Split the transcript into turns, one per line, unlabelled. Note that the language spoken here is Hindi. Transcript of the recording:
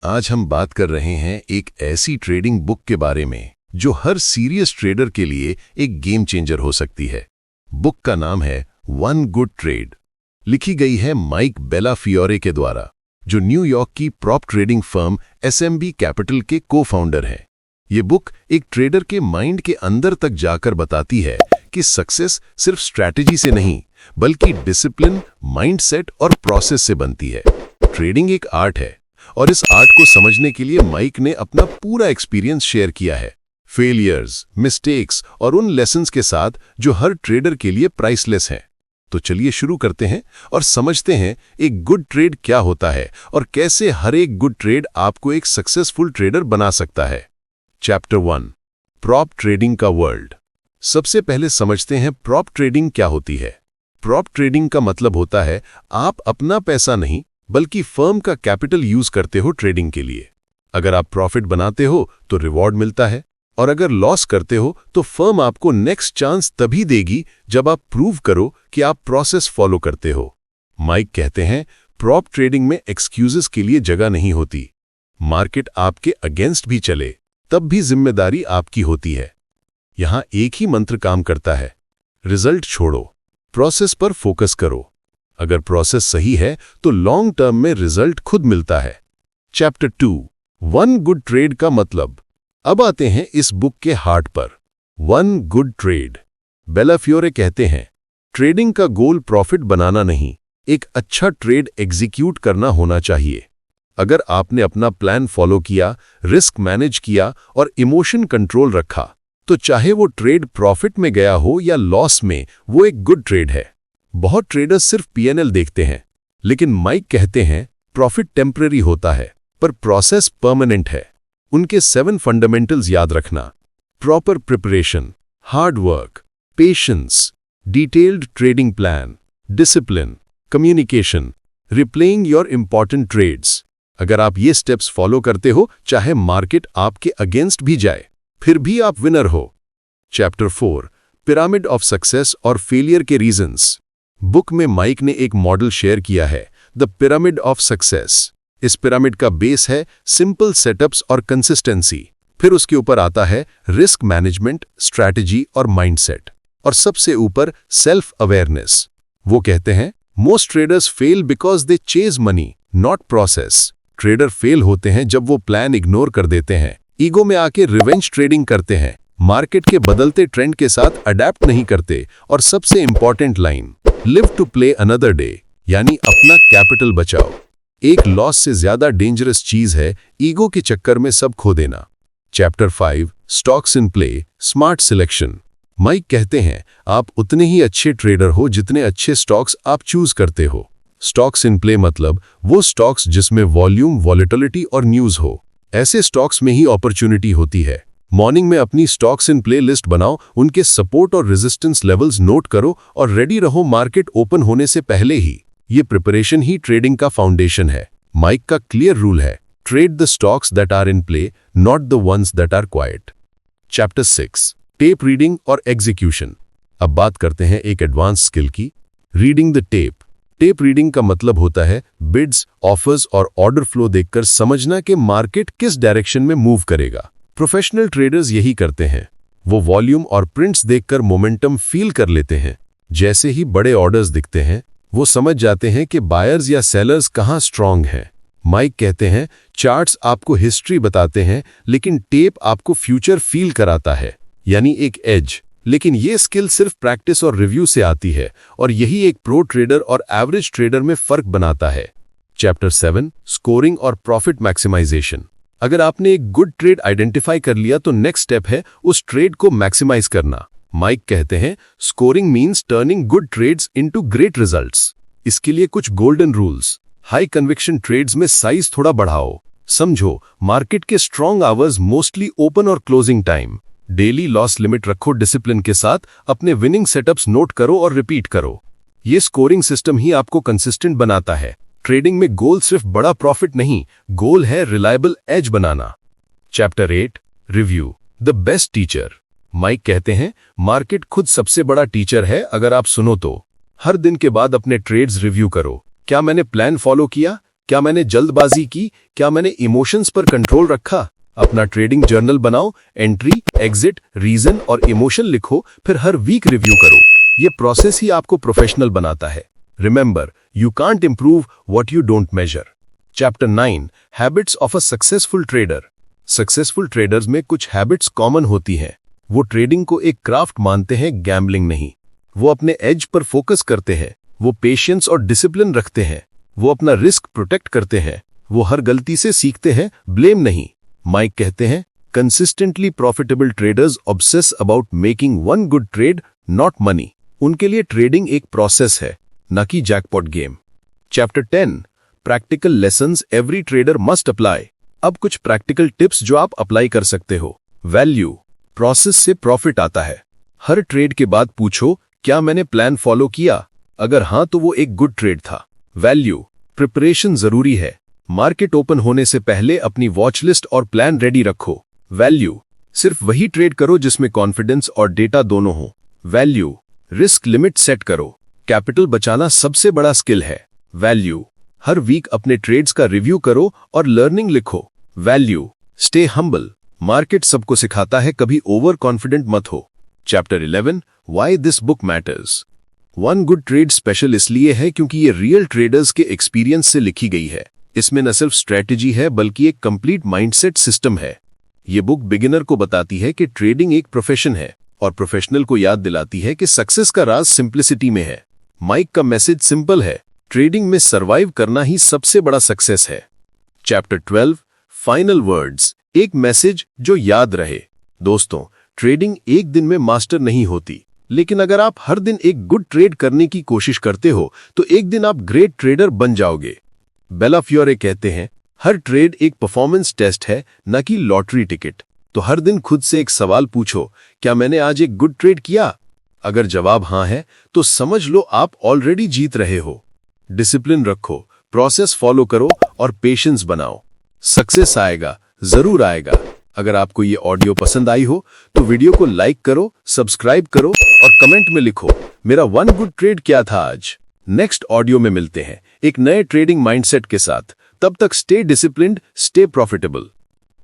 आज हम बात कर रहे हैं एक ऐसी ट्रेडिंग बुक के बारे में जो हर सीरियस ट्रेडर के लिए एक गेम चेंजर हो सकती है। बुक का नाम है वन गुड ट्रेड। लिखी गई है माइक बेलाफियोरे के द्वारा, जो न्यूयॉर्क की prop trading firm SMB capital के को-फाउंडर हैं। ये बुक एक ट्रेडर के माइंड के अंदर तक जाकर बताती है कि सक्सेस सिर्फ स्ट्रैटेजी से नहीं, बल्कि डिसिप्लिन, माइंडसेट और प्रोसेस से बनती है। ट्रेडिंग एक आर्ट है और इस आर्ट को समझने के लिए माइक ने अपना पूरा एक्सपीरियंस शेयर किया है, फेलियर्स, मिस्टेक्स और उन लेसन्स के साथ जो हर ट्रेडर के लिए प्राइसलेस हैं। तो चलिए शुरू करते हैं और समझते हैं एक गुड ट्रेड क्या होता है और कैसे हर एक गुड ट्रेड आपको एक सक्सेसफुल ट्रेडर बना सकता है। चैप्टर 1, प्रॉप ट्रेडिंग का वर्ल्ड। सबसे पहले समझते हैं प्रॉप ट्रेडिंग क्या होती है। प्रॉप ट्रेडिंग का मतलब होता है आप अपना पैसा नहीं बल्कि फर्म का कैपिटल यूज करते हो ट्रेडिंग के लिए। अगर आप प्रॉफिट बनाते हो तो रिवॉर्ड मिलता है, और अगर लॉस करते हो तो फर्म आपको नेक्स्ट चांस तभी देगी जब आप प्रूव करो कि आप प्रोसेस फॉलो करते हो। माइक कहते हैं प्रॉप ट्रेडिंग में एक्सक्यूजेस के लिए जगह नहीं होती। मार्केट आपके अगेंस्ट भी चले तब भी जिम्मेदारी आपकी होती है। यहां एक ही मंत्र काम करता है, रिजल्ट छोड़ो, प्रोसेस पर फोकस करो। अगर प्रोसेस सही है तो लॉन्ग टर्म में रिजल्ट खुद मिलता है। चैप्टर 2, वन गुड ट्रेड का मतलब। अब आते हैं इस बुक के हार्ट पर। One good trade. बेलाफियोरे कहते हैं ट्रेडिंग का गोल प्रॉफिट बनाना नहीं, एक अच्छा ट्रेड एग्जीक्यूट करना होना चाहिए। अगर आपने अपना प्लान फॉलो किया, रिस्क मैनेज किया और इमोशन कंट्रोल रखा, तो चाहे वो ट्रेड प्रॉफिट में गया हो या लॉस में, वो एक गुड ट्रेड है। बहुत ट्रेडर्स सिर्फ P&L देखते हैं, लेकिन माइक कहते हैं प्रॉफिट टेम्पररी होता है पर प्रोसेस परमानेंट है। उनके 7 फंडामेंटल्स याद रखना: proper preparation, hard work, patience, detailed trading plan, discipline, communication, replaying your important trades. अगर आप ये स्टेप्स फॉलो करते हो, चाहे मार्केट आपके अगेंस्ट भी जाए, फिर भी आप विनर हो। चैप्टर 4, पिरामिड ऑफ सक्सेस और फेलियर के रीजंस। बुक में माइक ने एक मॉडल शेयर किया है, द पिरामिड ऑफ सक्सेस। इस पिरामिड का बेस है सिंपल सेटअप्स और कंसिस्टेंसी, फिर उसके ऊपर आता है रिस्क मैनेजमेंट, स्ट्रैटेजी और माइंडसेट, और सबसे ऊपर सेल्फ अवेयरनेस। वो कहते हैं most traders fail because they chase money, not process. Trader fail होते हैं जब वो प्लान इग्नोर कर देते हैं, ईगो में आके रिवेंज ट्रेडिंग करते हैं, मार्केट के बदलते ट्रेंड के साथ अडेप्ट नहीं करते, और सबसे important line, live to play another day, यानी अपना कैपिटल बचाओ। एक लॉस से ज्यादा डेंजरस चीज है ईगो के चक्कर में सब खो देना। Chapter 5, stocks in play, smart selection. Mike कहते हैं आप उतने ही अच्छे ट्रेडर हो जितने अच्छे स्टॉक्स आप चूज करते हो। स्टॉक्स इन प्ले मतलब वो स्टॉक्स जिसमें वॉल्यूम, वॉलेटिलिटी और न्यूज हो। ऐसे स्टॉक्स में ही अपॉर्चुनिटी होती है। मॉर्निंग में अपनी स्टॉक्स इन प्ले लिस्ट बनाओ, उनके सपोर्ट और रेजिस्टेंस लेवल्स नोट करो और रेडी रहो मार्केट ओपन होने से पहले ही। ये प्रिपरेशन ही ट्रेडिंग का फाउंडेशन है। माइक का क्लियर रूल है, trade the stocks that are in play, not the ones that are quiet. Chapter 6, tape reading और एग्जीक्यूशन। अब बात करते हैं एक एडवांस स्किल की, reading the tape. Tape reading का मतलब होता है बिड्स, ऑफर्स और ऑर्डर फ्लो देखकर समझना कि मार्केट किस डायरेक्शन में मूव करेगा। प्रोफेशनल ट्रेडर्स यही करते हैं, वो वॉल्यूम और प्रिंट्स देखकर मोमेंटम फील कर लेते हैं। जैसे ही बड़े ऑर्डर्स दिखते हैं, वो समझ जाते हैं कि बायर्स या सेलर्स कहाँ स्ट्रांग हैं। माइक कहते हैं चार्ट्स आपको हिस्ट्री बताते हैं, लेकिन टेप आपको फ्यूचर फील कराता है, यानी एक एज। लेकिन ये स्किल सिर्फ प्रैक्टिस और रिव्यू से आती है, और यही एक प्रो ट्रेडर और एवरेज ट्रेडर में फर्क बनाता है। चैप्टर 7, स्कोरिंग और प्रॉफिट मैक्सिमाइजेशन। अगर आपने एक गुड ट्रेड आइडेंटिफाई कर लिया तो नेक्स्ट स्टेप है उस ट्रेड को मैक्सिमाइज करना। माइक कहते हैं scoring means turning good trades into great results. इसके लिए कुछ golden rules. High conviction trades में साइज थोड़ा बढ़ाओ। समझो मार्केट के स्ट्रॉन्ग आवर्स मोस्टली ओपन और closing time. Daily loss limit रखो डिसिप्लिन के साथ, अपने विनिंग सेटअप्स नोट करो और रिपीट करो। ये स्कोरिंग सिस्टम ही आपको कंसिस्टेंट बनाता है। ट्रेडिंग में गोल सिर्फ बड़ा प्रॉफिट नहीं, गोल है रिलायबल एज बनाना। Chapter 8, review, the best teacher. Mike कहते हैं मार्केट खुद सबसे बड़ा टीचर है अगर आप सुनो तो। हर दिन के बाद अपने ट्रेड्स रिव्यू करो। क्या मैंने प्लान फॉलो किया? क्या मैंने जल्दबाजी की? क्या मैंने इमोशंस पर कंट्रोल रखा? अपना ट्रेडिंग जर्नल बनाओ, एंट्री, एग्जिट, रीजन और इमोशन लिखो, फिर हर वीक रिव्यू करो। ये प्रोसेस ही आपको प्रोफेशनल बनाता है। Remember, you can't improve what you don't measure. Chapter 9, habits of a successful trader. Successful traders में कुछ हैबिट्स कॉमन होती हैं। वो ट्रेडिंग को एक क्राफ्ट मानते हैं, गैम्बलिंग नहीं। वो अपने एज पर फोकस करते हैं। वो पेशेंस और डिसिप्लिन रखते हैं। वो अपना रिस्क प्रोटेक्ट करते हैं। वो हर गलती से सीखते हैं, ब्लेम नहीं। माइक कहते हैं, consistently profitable traders obsess about making one good trade, not money. उनके लिए ट्रेडिंग एक प्रोसेस है, न कि jackpot game. Chapter 10, practical lessons every trader must apply. अब कुछ प्रैक्टिकल टिप्स जो आप अप्लाई कर सकते हो। वैल्यू, प्रोसेस से प्रॉफिट आता है। हर ट्रेड के बाद पूछो, क्या मैंने प्लान फॉलो किया? अगर हां तो वो एक गुड ट्रेड था। वैल्यू, प्रिपरेशन जरूरी है। मार्केट ओपन होने से पहले अपनी वॉच लिस्ट और प्लान रेडी रखो। वैल्यू, सिर्फ वही ट्रेड करो जिसमें कॉन्फिडेंस और डेटा दोनों हो। वैल्यू, रिस्क लिमिट सेट करो। कैपिटल बचाना सबसे बड़ा स्किल है। वैल्यू, हर वीक अपने ट्रेड्स का रिव्यू करो और लर्निंग लिखो। Value, stay humble. मार्केट सबको सिखाता है, कभी ओवर कॉन्फिडेंट मत हो। Chapter 11, why this book matters. One good trade special इसलिए है क्योंकि ये रियल ट्रेडर्स के एक्सपीरियंस से लिखी गई है। इसमें न सिर्फ स्ट्रेटेजी है बल्कि एक कंप्लीट माइंडसेट सिस्टम है। ये बुक बिगिनर को बताती है कि ट्रेडिंग एक प्रोफेशन है और प्रोफेशनल को याद दिलाती है कि सक्सेस का राज सिंप्लिसिटी में है। माइक का मैसेज सिंपल है, ट्रेडिंग में सर्वाइव करना ही सबसे बड़ा सक्सेस है। चैप्टर 12, फाइनल वर्ड्स, एक मैसेज जो याद रहे। दोस्तों, ट्रेडिंग एक दिन में मास्टर नहीं होती, लेकिन अगर आप हर दिन एक गुड ट्रेड करने की कोशिश करते हो तो एक दिन आप ग्रेट ट्रेडर बन जाओगे। बेला फ्योरे कहते हैं, हर ट्रेड एक परफॉर्मेंस टेस्ट है, न कि लॉटरी टिकट। तो हर दिन खुद से एक सवाल पूछो, क्या मैंने आज एक गुड ट्रेड किया? अगर जवाब हां है तो समझ लो आप ऑलरेडी जीत रहे हो। डिसिप्लिन रखो, प्रोसेस फॉलो करो और पेशेंस बनाओ। सक्सेस आएगा, जरूर आएगा। अगर आपको ये ऑडियो पसंद आई हो तो वीडियो को लाइक करो, सब्सक्राइब करो और कमेंट में लिखो, मेरा वन गुड ट्रेड क्या था आज। नेक्स्ट ऑडियो में मिलते हैं एक नए ट्रेडिंग माइंडसेट के साथ। तब तक स्टे डिसिप्लिन्ड, स्टे प्रॉफिटेबल।